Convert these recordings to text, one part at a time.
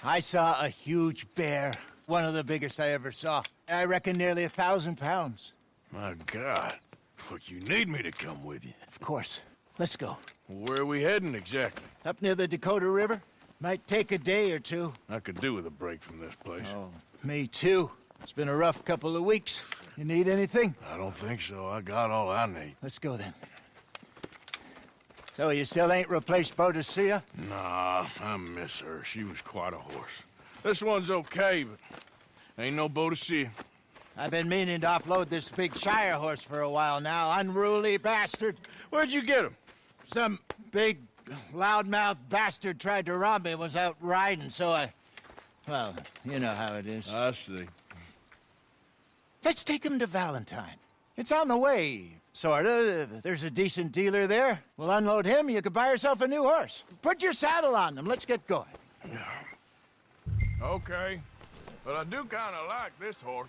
I saw a huge bear. One of the biggest I ever saw. I reckon nearly 1,000 pounds. My God. Well, you need me to come with you. Of course. Let's go. Where are we heading exactly? Up near the Dakota River. Might take a day or two. I could do with a break from this place. Oh, me too. It's been a rough couple of weeks. You need anything? I don't think so. I got all I need. Let's go then. So you still ain't replaced Boadicea? Nah, I miss her. She was quite a horse. This one's okay, but ain't no Boadicea. I've been meaning to offload this big Shire horse for a while now. Unruly bastard. Where'd you get him? Some big, loudmouth bastard tried to rob me and was out riding, so I... Well, you know how it is. I see. Let's take him to Valentine. It's on the way, sorta. There's a decent dealer there. We'll unload him, you could buy yourself a new horse. Put your saddle on them, let's get going. Okay, but I do kind of like this horse.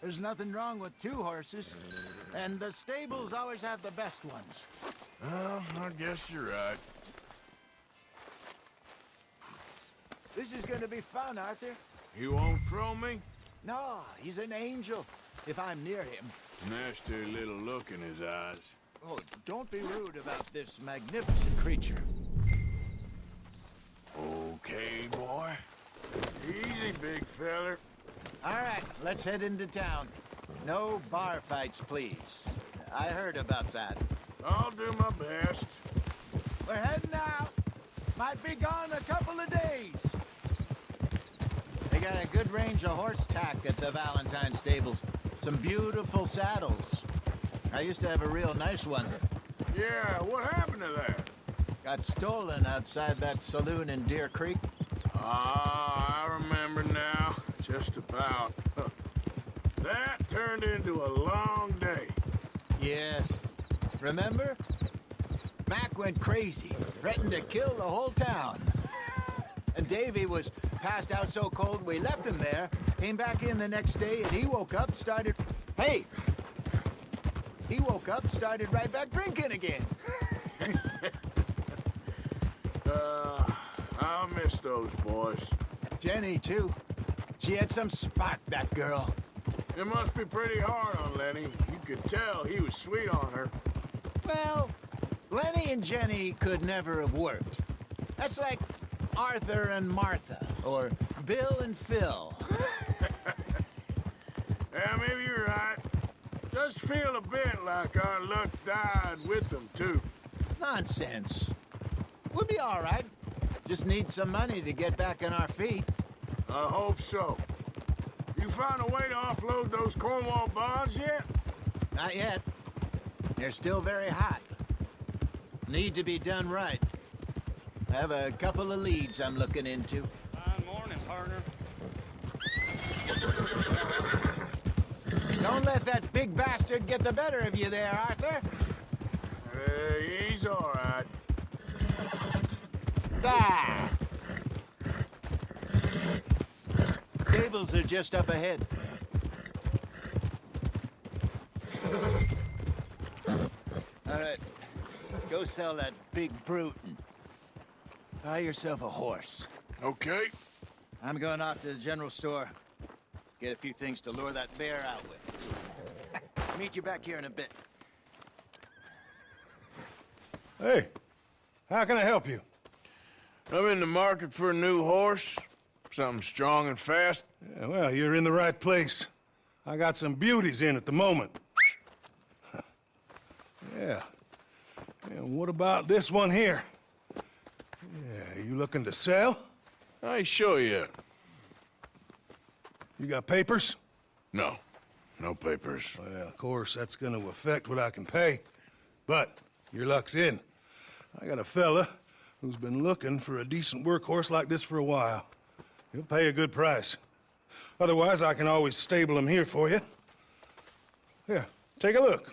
There's nothing wrong with two horses, and the stables always have the best ones. Well, I guess you're right. This is gonna be fun, Arthur. You won't throw me? No, he's an angel, if I'm near him. Nasty little look in his eyes. Oh, don't be rude about this magnificent creature. Okay, boy. Easy, big feller. All right, let's head into town. No bar fights, please. I heard about that. I'll do my best. We're heading out. Might be gone a couple of days. They got a good range of horse tack at the Valentine stables. Some beautiful saddles. I used to have a real nice one. Yeah, what happened to that? Got stolen outside that saloon in Deer Creek. Ah, I remember now. Just about. That turned into a long day. Yes. Remember? Mac went crazy, threatened to kill the whole town. And Davy was passed out so cold we left him there, came back in the next day, and he woke up, started... Hey! He woke up, started right back drinking again. I miss those boys. Jenny, too. She had some spot, that girl. It must be pretty hard on Lenny. You could tell he was sweet on her. Well, Lenny and Jenny could never have worked. That's like Arthur and Martha, or Bill and Phil. Yeah, maybe you're right. Just feel a bit like our luck died with them, too. Nonsense. We'll be all right. Just need some money to get back on our feet. I hope so. You found a way to offload those Cornwall bonds yet? Not yet. They're still very hot. Need to be done right. I have a couple of leads I'm looking into. Fine morning, partner. Don't let that big bastard get the better of you there, Arthur. He's all right. There! Stables are just up ahead. All right, go sell that big brute and buy yourself a horse. Okay. I'm going off to the general store. Get a few things to lure that bear out with. Meet you back here in a bit. Hey, how can I help you? I'm in the market for a new horse. Something strong and fast. Yeah, well, you're in the right place. I got some beauties in at the moment. Yeah. And what about this one here? Yeah, you looking to sell? I ain't sure yet. You got papers? No. No papers. Well, of course, that's gonna affect what I can pay. But your luck's in. I got a fella who's been looking for a decent workhorse like this for a while. He'll pay a good price. Otherwise, I can always stable him here for you. Here, take a look.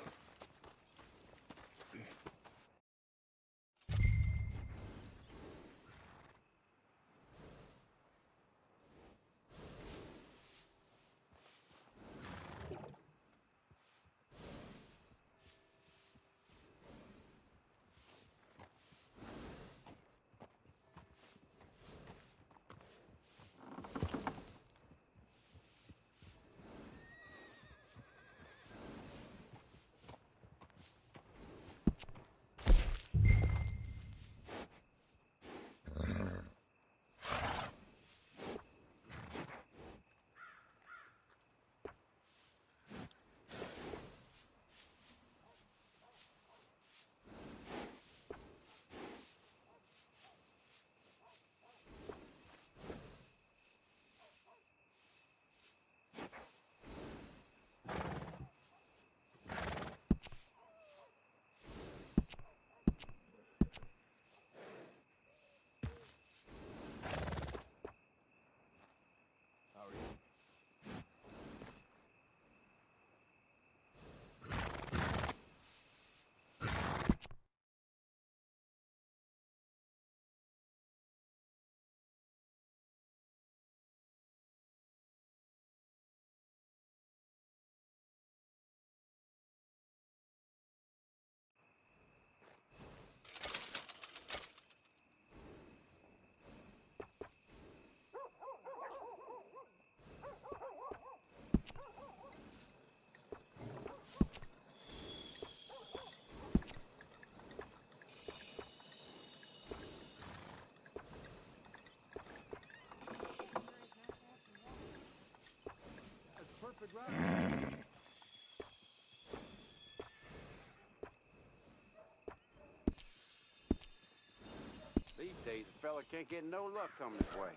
These days, a fella can't get no luck coming his way.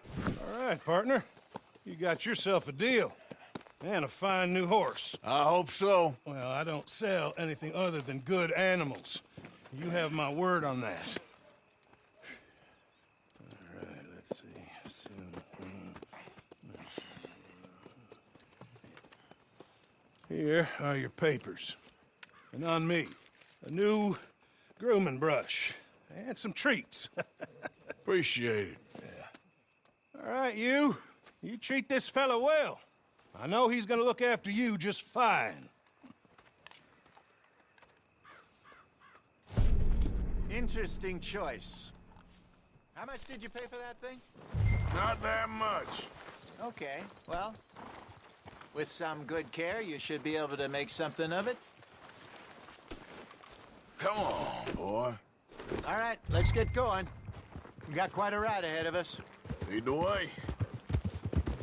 All right, partner. You got yourself a deal. And a fine new horse. I hope so. Well, I don't sell anything other than good animals. You have my word on that. All right, let's see. Here are your papers. And on me, a new grooming brush. And some treats. Appreciate it. All right, you. You treat this fella well. I know he's gonna look after you just fine. Interesting choice. How much did you pay for that thing? Not that much. Okay, well, with some good care, you should be able to make something of it. Come on, boy. All right, let's get going. We got quite a ride ahead of us. Lead the way.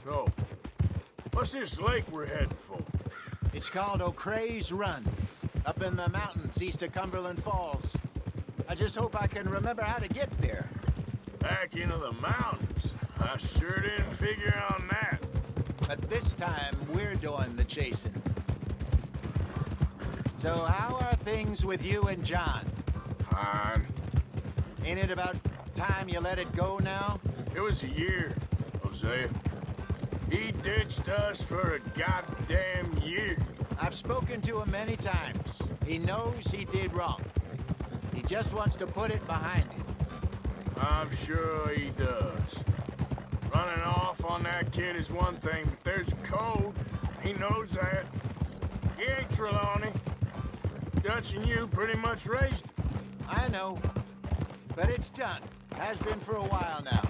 So, what's this lake we're heading for? It's called O'Creagh's Run, up in the mountains east of Cumberland Falls. I just hope I can remember how to get there. Back into the mountains. I sure didn't figure on that. But this time, we're doing the chasing. So how are things with you and John? Fine. Ain't it about time you let it go now? It was a year, Hosea. He ditched us for a goddamn year. I've spoken to him many times. He knows he did wrong. He just wants to put it behind him. I'm sure he does. Running off on that kid is one thing, but there's code. He knows that. He ain't Trelawney. Dutch and you pretty much raised him. I know. But it's done. Has been for a while now.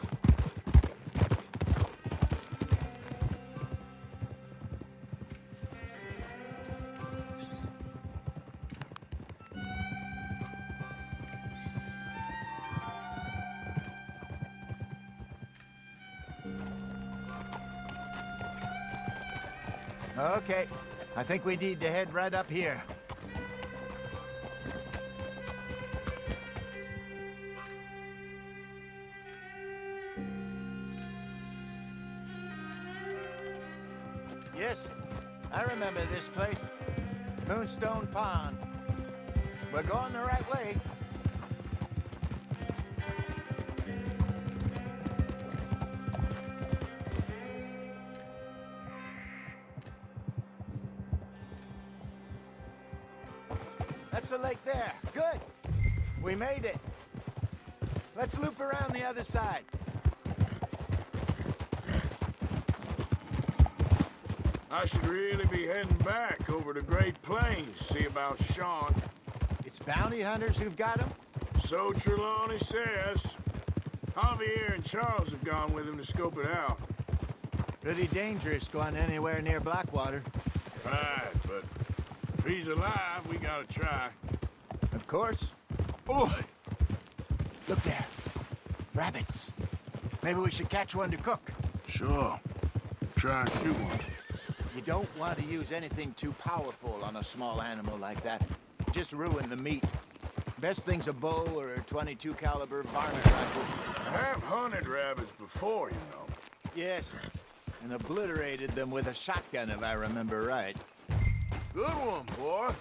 Okay, I think we need to head right up here. Yes, I remember this place. Moonstone Pond. We're going the right way. That's the lake there. Good. We made it. Let's loop around the other side. I should really be heading back over to Great Plains, see about Sean. It's bounty hunters who've got him? So Trelawney says. Javier and Charles have gone with him to scope it out. Pretty dangerous going anywhere near Blackwater. Right, but if he's alive, we gotta try. Of course. Oh! Look there. Rabbits. Maybe we should catch one to cook. Sure. Try and shoot one. You don't want to use anything too powerful on a small animal like that. Just ruin the meat. Best thing's a bow or a .22 caliber varmint rifle. I have hunted rabbits before, you know. Yes, and obliterated them with a shotgun, if I remember right. Good one, boy.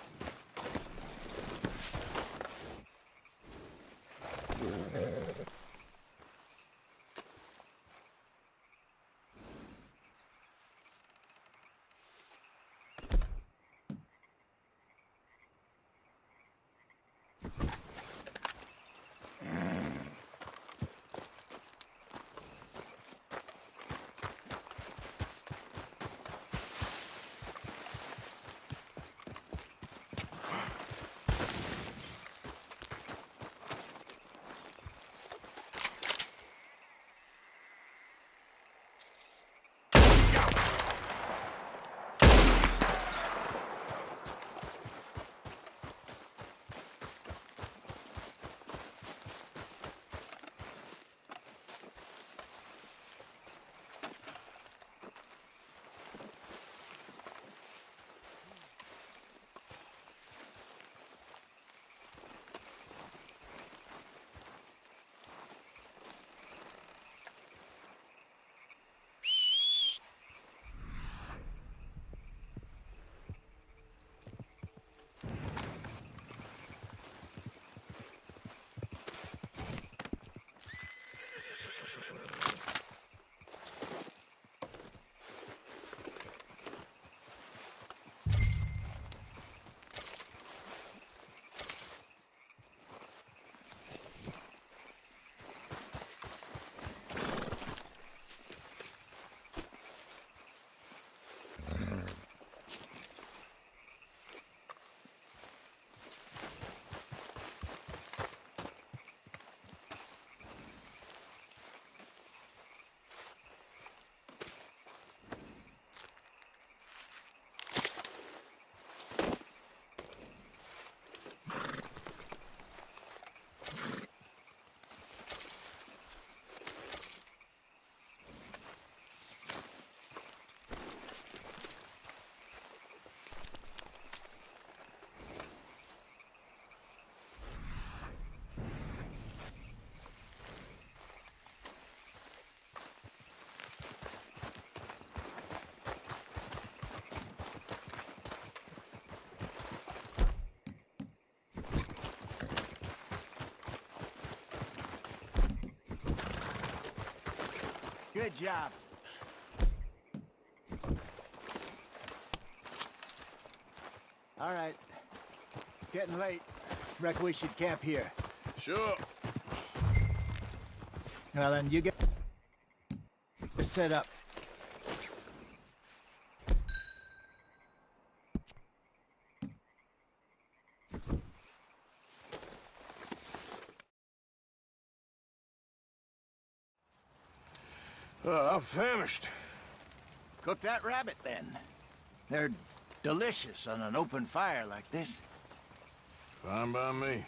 Good job. All right. Getting late. Reckon we should camp here. Sure. Well, then you get set up. I'm famished. Cook that rabbit, then. They're delicious on an open fire like this. Fine by me.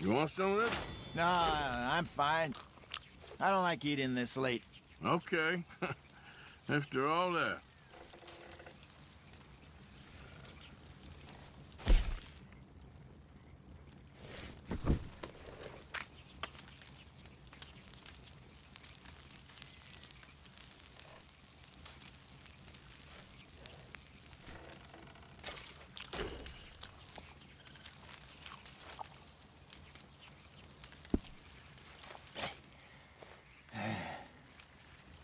You want some of this? No, I'm fine. I don't like eating this late. Okay. After all that.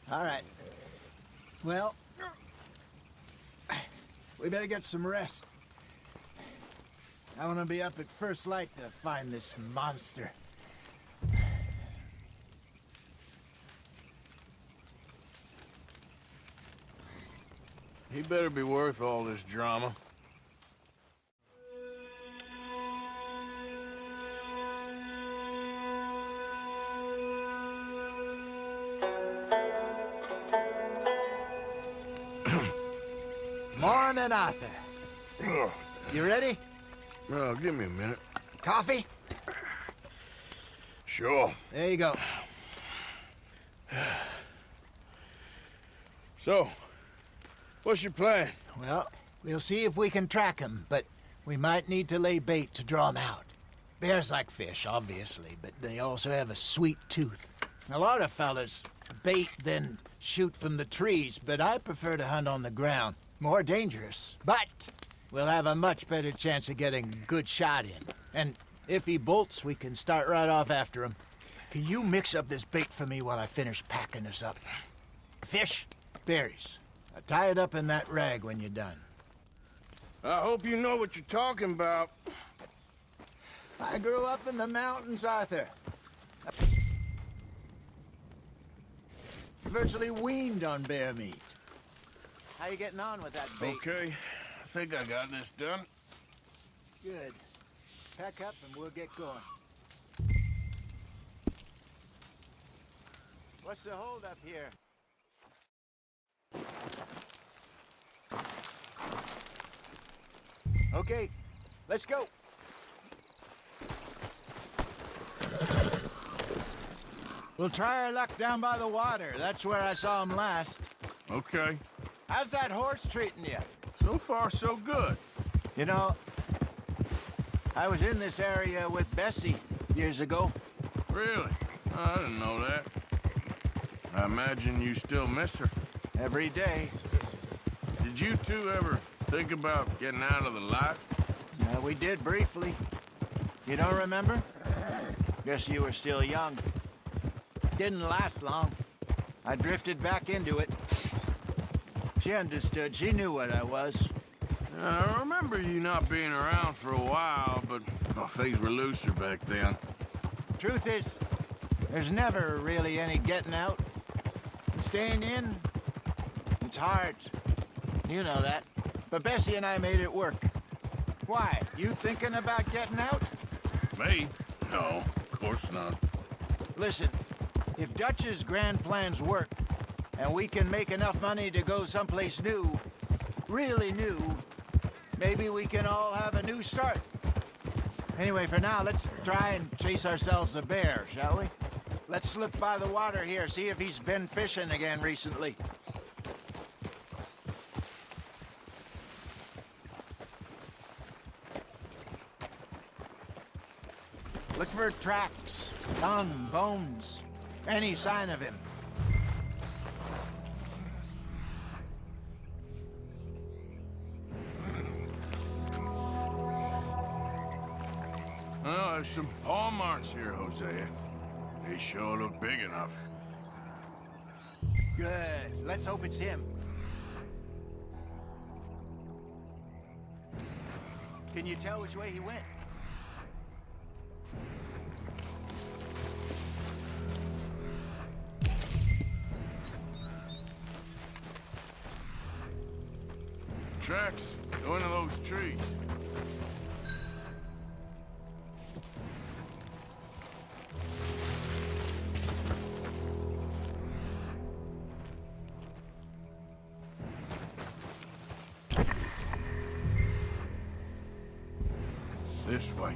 All right. Well, we better get some rest. I want to be up at first light to find this monster. He better be worth all this drama. Morning, Arthur. Ugh. You ready? Oh, give me a minute. Coffee? Sure. There you go. So, what's your plan? Well, we'll see if we can track him, but we might need to lay bait to draw him out. Bears like fish, obviously, but they also have a sweet tooth. A lot of fellas bait, then shoot from the trees, but I prefer to hunt on the ground. More dangerous, but we'll have a much better chance of getting a good shot in. And if he bolts, we can start right off after him. Can you mix up this bait for me while I finish packing this up? Fish, berries. Tie it up in that rag when you're done. I hope you know what you're talking about. I grew up in the mountains, Arthur. Virtually weaned on bear meat. How you getting on with that bait? Okay, I think I got this done. Good. Pack up and we'll get going. What's the hold up here? Okay, let's go. We'll try our luck down by the water. That's where I saw him last. Okay. How's that horse treating you? So far, so good. You know, I was in this area with Bessie years ago. Really? I didn't know that. I imagine you still miss her. Every day. Did you two ever think about getting out of the life? We did briefly. You don't remember? Guess you were still young. Didn't last long. I drifted back into it. She understood. She knew what I was. I remember you not being around for a while, but well, things were looser back then. Truth is, there's never really any getting out. And staying in, it's hard. You know that. But Bessie and I made it work. Why? You thinking about getting out? Me? No, of course not. Listen, if Dutch's grand plans work, and we can make enough money to go someplace new, really new, maybe we can all have a new start. Anyway, for now, let's try and chase ourselves a bear, shall we? Let's slip by the water here, see if he's been fishing again recently. Look for tracks, tongue, bones, any sign of him. Well, there's some paw marks here, Hosea. They sure look big enough. Good. Let's hope it's him. Can you tell which way he went? Tracks go into those trees. This way.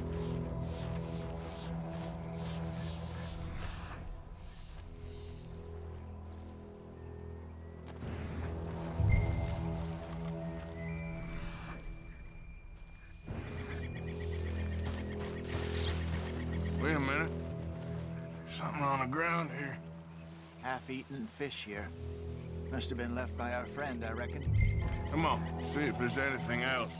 Wait a minute. Something on the ground here. Half-eaten fish here. Must have been left by our friend, I reckon. Come on, see if there's anything else.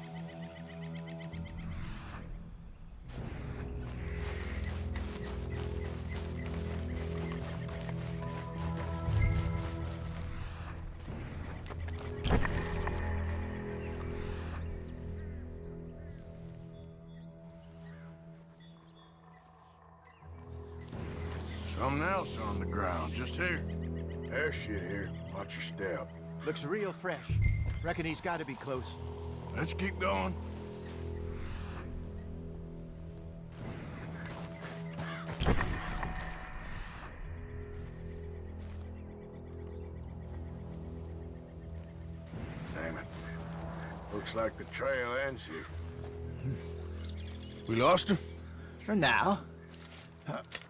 Something else on the ground, just here. There's shit here. Watch your step. Looks real fresh. Reckon he's got to be close. Let's keep going. Damn it. Looks like the trail ends here. We lost him? For now.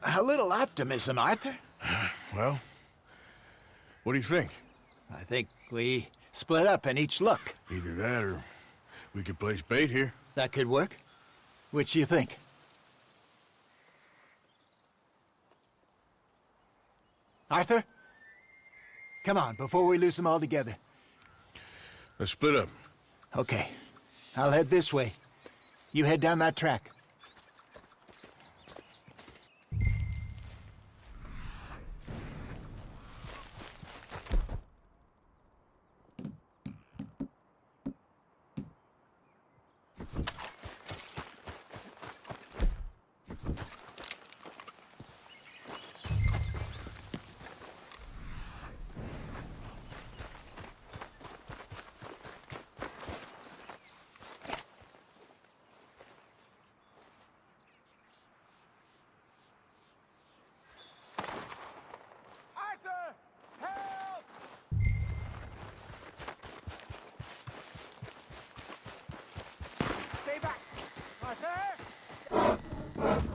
A little optimism, Arthur. Well, what do you think? I think we split up and each look. Either that or we could place bait here. That could work. Which do you think? Arthur? Come on, before we lose them all together. Let's split up. Okay. I'll head this way. You head down that track.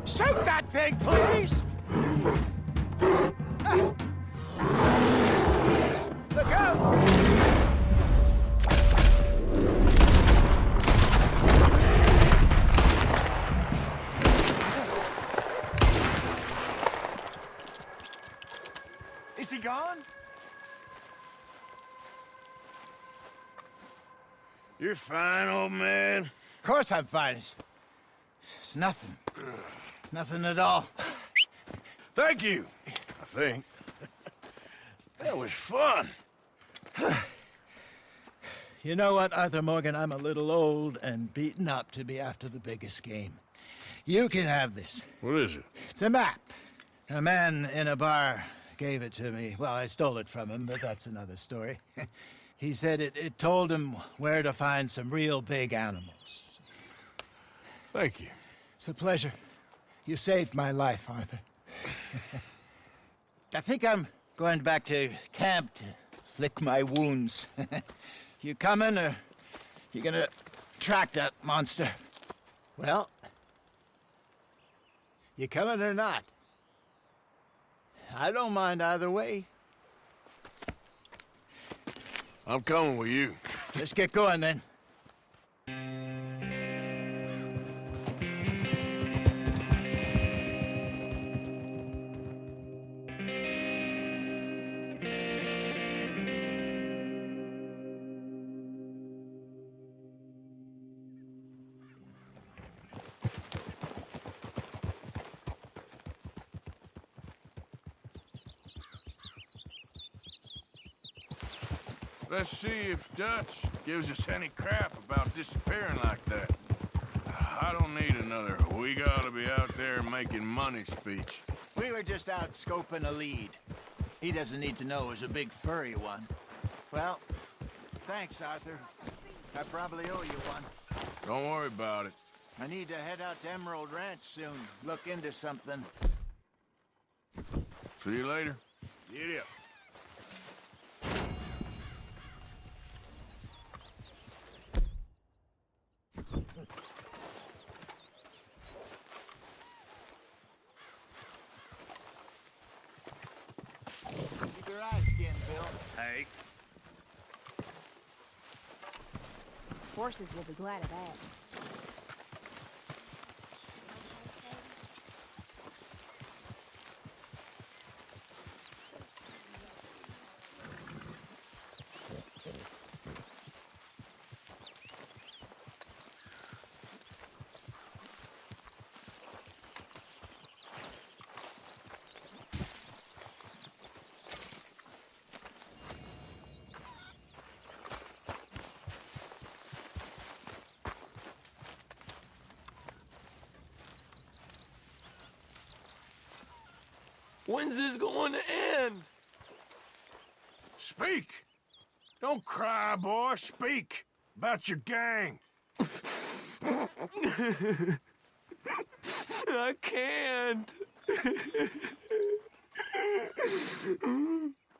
Shoot that thing, please! Look out! Is he gone? You're fine, old man. Of course I'm fine. It's nothing. Nothing at all. Thank you, I think. That was fun. You know what, Arthur Morgan? I'm a little old and beaten up to be after the biggest game. You can have this. What is it? It's a map. A man in a bar gave it to me. Well, I stole it from him, but that's another story. He said it told him where to find some real big animals. Thank you. It's a pleasure. You saved my life, Arthur. I think I'm going back to camp to lick my wounds. You coming, or you gonna track that monster? Well, you coming or not? I don't mind either way. I'm coming with you. Let's get going, then. Let's see if Dutch gives us any crap about disappearing like that. I don't need another "we gotta be out there making money" speech. We were just out scoping a lead. He doesn't need to know it was a big furry one. Well, thanks, Arthur. I probably owe you one. Don't worry about it. I need to head out to Emerald Ranch soon. Look into something. See you later. Giddy up. Keep your eyes skinned, Bill. Hey. Horses will be glad of that. When's this going to end? Speak. Don't cry, boy. Speak about your gang. I can't.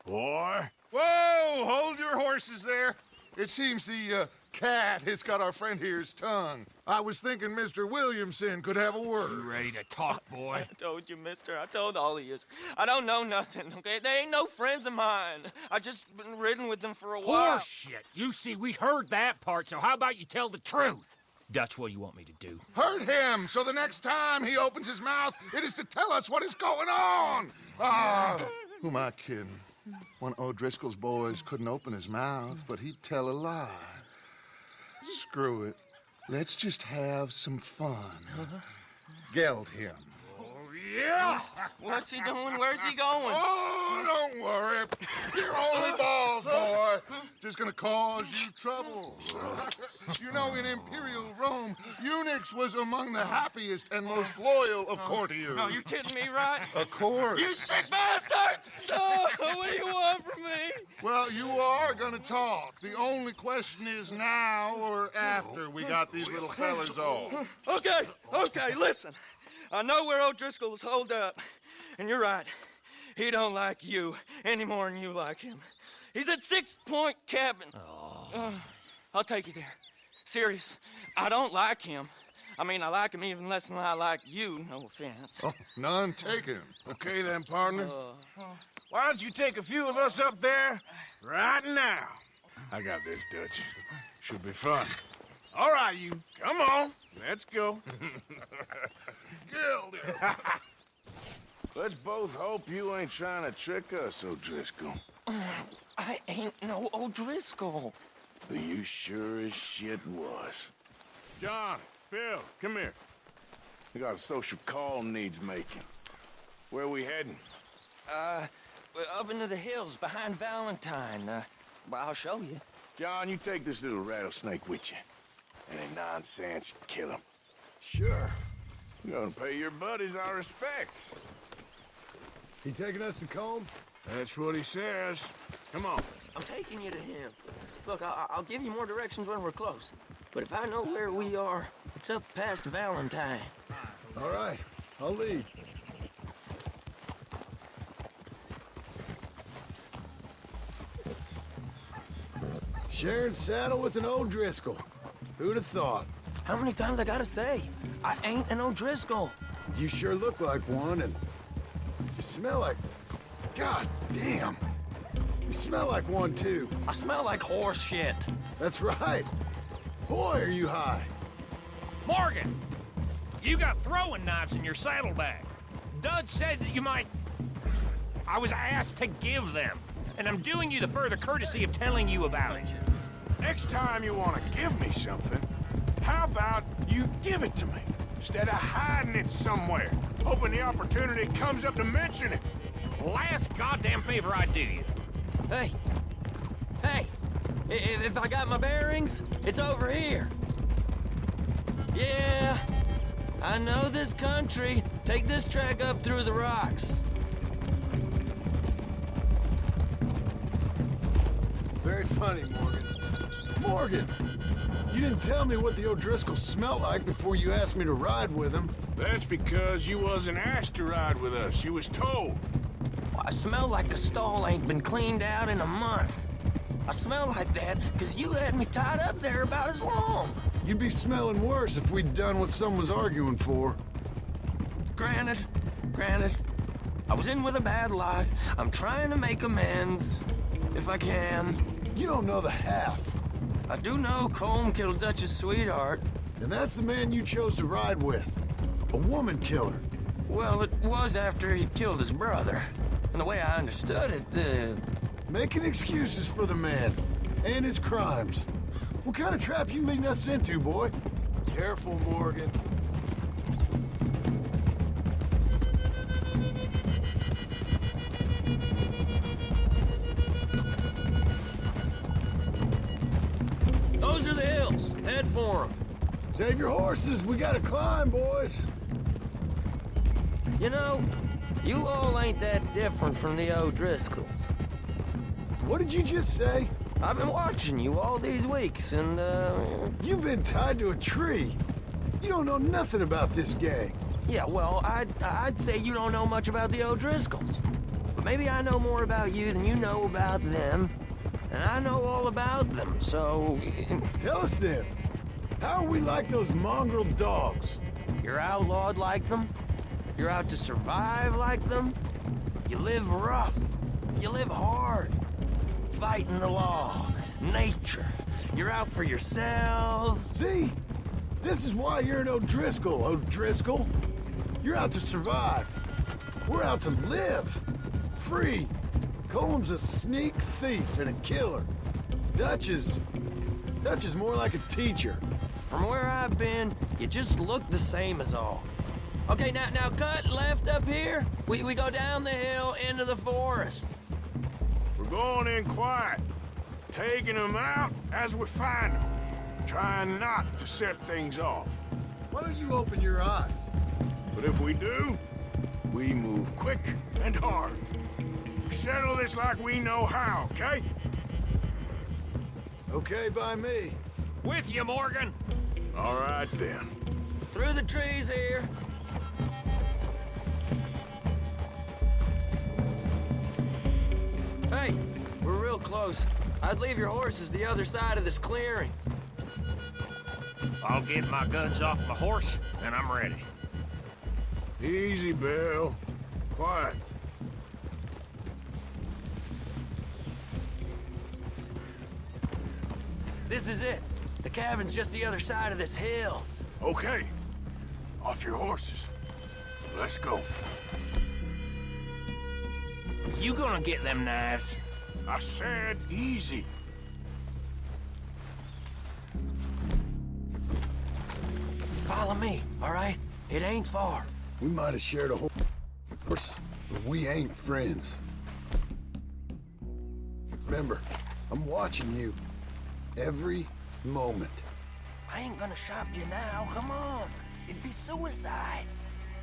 Boy. Whoa! Hold your horses there. It seems the cat has got our friend here's tongue. I was thinking Mr. Williamson could have a word. You ready to talk, boy? I told you, mister. I told all of you. I don't know nothing, okay? They ain't no friends of mine. I just been ridden with them for a while. Horseshit! You see, we heard that part, so how about you tell the truth? Dutch, what do you want me to do? Hurt him, so the next time he opens his mouth, it is to tell us what is going on. Ah, who am I kidding? One of O'Driscoll's boys couldn't open his mouth, but he'd tell a lie. Screw it. Let's just have some fun. Geld him. Yeah. What's he doing? Where's he going? Oh, don't worry. You're only balls, boy. Just gonna cause you trouble. You know, in Imperial Rome, eunuchs was among the happiest and most loyal of courtiers. No, you're kidding me, right? Of course. You sick bastards! Oh, what do you want from me? Well, you are gonna talk. The only question is now or after we got these little fellas off. Okay, listen. I know where O'Driscoll's holed up, and you're right. He don't like you any more than you like him. He's at 6 Point Cabin. I'll take you there. Serious, I don't like him. I mean, I like him even less than I like you, no offense. Oh, none taken. Okay then, partner. Why don't you take a few of us up there right now? I got this, Dutch. Should be fun. All right, you. Come on. Let's go. Let's both hope you ain't trying to trick us, O'Driscoll. I ain't no O'Driscoll. But you sure as shit was. John, Bill, come here. We got a social call needs making. Where are we heading? Up into the hills behind Valentine. Well, I'll show you. John, you take this little rattlesnake with you. Any nonsense, kill him. Sure. We're gonna pay your buddies our respects. He taking us to Combe? That's what he says. Come on. I'm taking you to him. Look, I'll give you more directions when we're close. But if I know where we are, it's up past Valentine. All right, I'll lead. Sharing saddle with an O'Driscoll. Who'd have thought? How many times I gotta say? I ain't an O'Driscoll. You sure look like one, and you smell like... God damn. You smell like one, too. I smell like horse shit. That's right. Boy, are you high. Morgan! You got throwing knives in your saddlebag. Dud said that you might... I was asked to give them, and I'm doing you the further courtesy of telling you about it. Next time you want to give me something, how about you give it to me, instead of hiding it somewhere, hoping the opportunity comes up to mention it? Last goddamn favor I do you. Hey! Hey! If I got my bearings, it's over here. Yeah, I know this country. Take this track up through the rocks. Very funny, Morgan. Morgan! You didn't tell me what the O'Driscolls smelled like before you asked me to ride with them. That's because you wasn't asked to ride with us. You was told. I smell like the stall ain't been cleaned out in a month. I smell like that because you had me tied up there about as long. You'd be smelling worse if we'd done what someone was arguing for. Granted. I was in with a bad lot. I'm trying to make amends, if I can. You don't know the half. I do know Colm killed Dutch's sweetheart. And that's the man you chose to ride with. A woman killer. Well, it was after he killed his brother. And the way I understood it, Making excuses for the man. And his crimes. What kind of trap you leading us into, boy? Careful, Morgan. Those are the hills. Head for them. Save your horses. We gotta climb, boys. You know, you all ain't that different from the O'Driscolls. What did you just say? I've been watching you all these weeks, and, You've been tied to a tree. You don't know nothing about this gang. yeah, well, I'd say you don't know much about the O'Driscolls. But maybe I know more about you than you know about them. And I know all about them, so... Tell us then. How are we like those mongrel dogs? You're outlawed like them? You're out to survive like them? You live rough. You live hard. Fighting the law. Nature. You're out for yourselves. See? This is why you're an O'Driscoll, O'Driscoll. You're out to survive. We're out to live. Free. Colm's a sneak thief and a killer. Dutch is more like a teacher. From where I've been, you just look the same as all. Okay, now cut left up here. We go down the hill into the forest. We're going in quiet, taking them out as we find them, trying not to set things off. Why don't you open your eyes? But if we do, we move quick and hard. Settle this like we know how, okay? Okay by me. With you, Morgan. All right, then. Through the trees here. Hey, we're real close. I'd leave your horses the other side of this clearing. I'll get my guns off my horse, and I'm ready. Easy, Bill. Quiet. This is it. The cabin's just the other side of this hill. Okay. Off your horses. Let's go. You gonna get them knives? I said easy. Follow me, all right? It ain't far. We might have shared a horse, but we ain't friends. Remember, I'm watching you every moment. I ain't gonna shop you now, come on. It'd be suicide.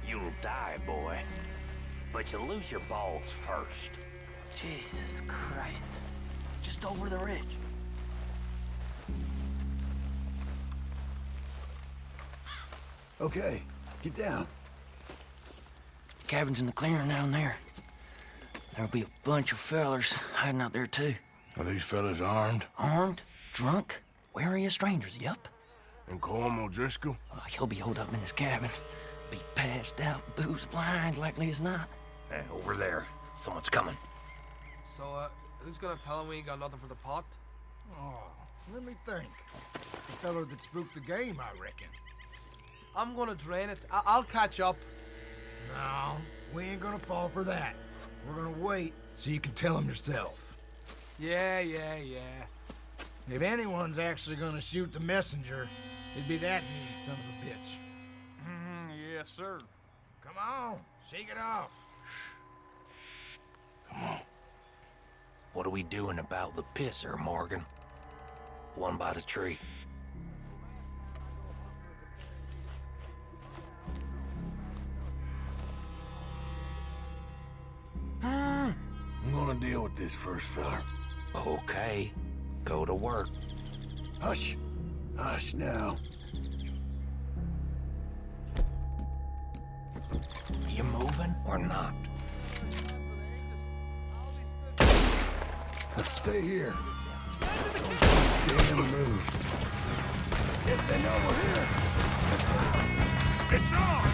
You'll die, boy. But you'll lose your balls first. Jesus Christ. Just over the ridge. Okay, get down. The cabin's in the clearing down there. There'll be a bunch of fellers hiding out there, too. Are these fellas armed? Armed? Drunk, wary of strangers, yup. And Colm O'Driscoll? He'll be holed up in his cabin. Be passed out, booze blind, likely as not. Hey, over there. Someone's coming. So, who's gonna tell him we ain't got nothing for the pot? Oh, let me think. The fella that spooked the game, I reckon. I'm gonna drain it. I'll catch up. No, we ain't gonna fall for that. We're gonna wait so you can tell him yourself. Yeah. If anyone's actually gonna shoot the messenger, it'd be that mean son of a bitch. Yes, sir. Come on, shake it off. What are we doing about the pisser, Morgan? One by the tree. I'm gonna deal with this first, feller. Okay, go to work. Hush. Hush now. You moving or not? Let's stay here. Damn move. If they know we're here. It's on!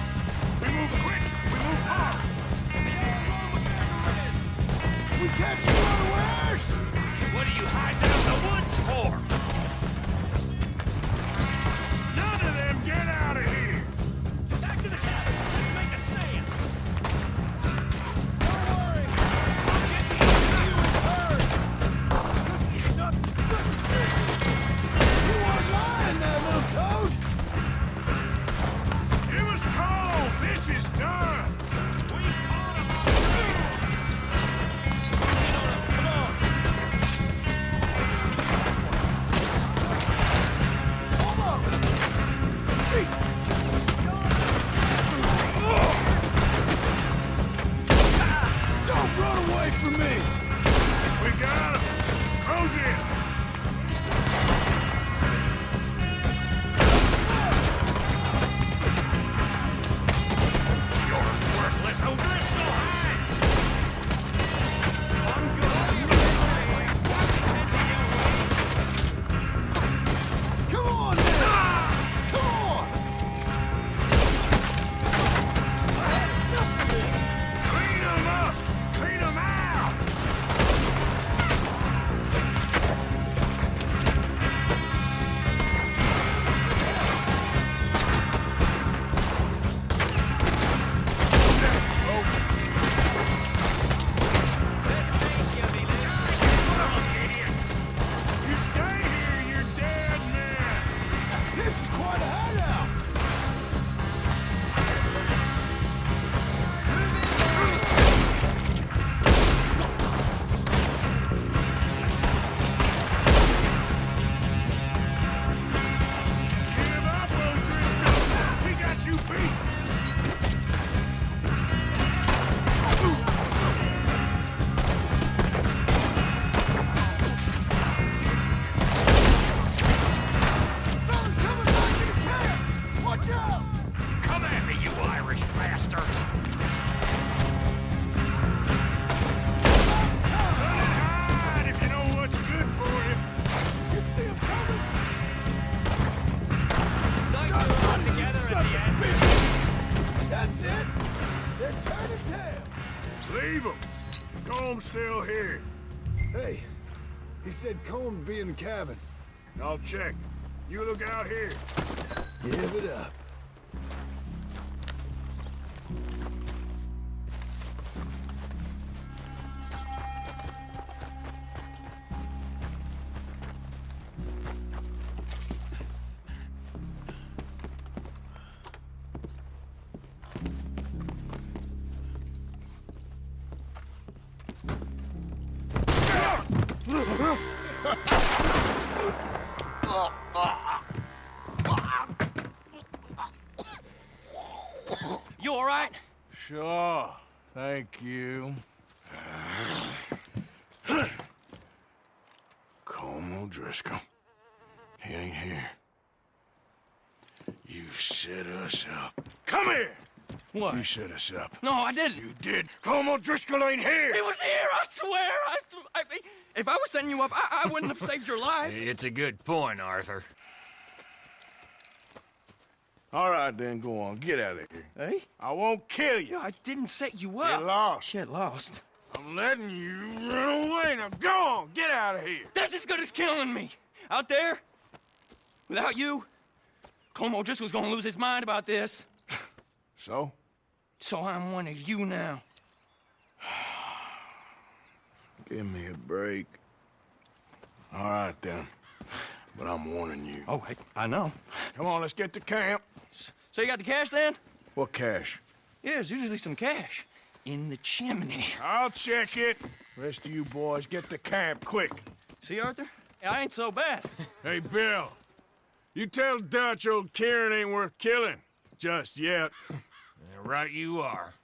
We move quick! We move hard! We catch you unawares! What are you hiding out in the woods for? None of them get out of here! Back to the cabin. Let's make a stand. Don't worry! I'll get to you heard! You weren't lying there, little toad! Give us call! This is done! We caught him on Come on. Don't run away from me! We got him! Close in! You're worthless O'Driscoll hides. I'm Come on, man! Come on! Clean them up! Clean them out! You stay here, you're dead men! This is quite a hideout! Give up, O'Driscoll! We got you beat! Fellas coming back to the camp! Watch out! Come at me, you Irish bastards! Hide if you know what's good for you! You see them coming? Nice to all together at the end. That's it! They're turning tail! Leave them! Comb's still here. Hey, he said Colm be in the cabin. I'll check. You look out here. Give it up. You all right? Sure. Thank you. Colm O'Driscoll. He ain't here. You've set us up. Come here! What? You set us up. No, I didn't. You did. Colm O'Driscoll ain't here. He was here, I swear. If I was setting you up, I wouldn't have saved your life. It's a good point, Arthur. All right, then, go on. Get out of here. Hey? I won't kill you. Yeah, I didn't set you up. Get lost. Get lost. I'm letting you run away. Now go on. Get out of here. That's as good as killing me. Out there, without you, Colm O'Driscoll's gonna lose his mind about this. So? So I'm one of you now. Give me a break. All right, then. But I'm warning you. Oh, hey, I know. Come on, let's get to camp. So you got the cash then? What cash? Yeah, there's usually some cash in the chimney. I'll check it. Rest of you boys, get to camp, quick. See, Arthur? I ain't so bad. Hey, Bill. You tell Dutch old Kieran ain't worth killing. Just yet. Yeah, right you are.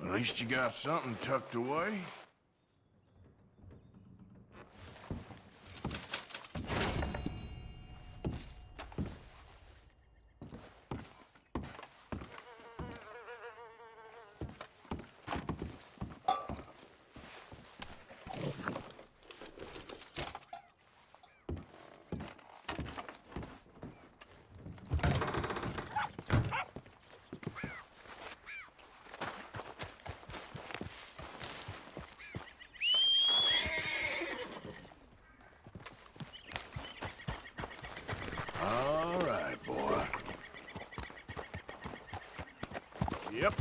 At least you got something tucked away. All right, boy. Yep,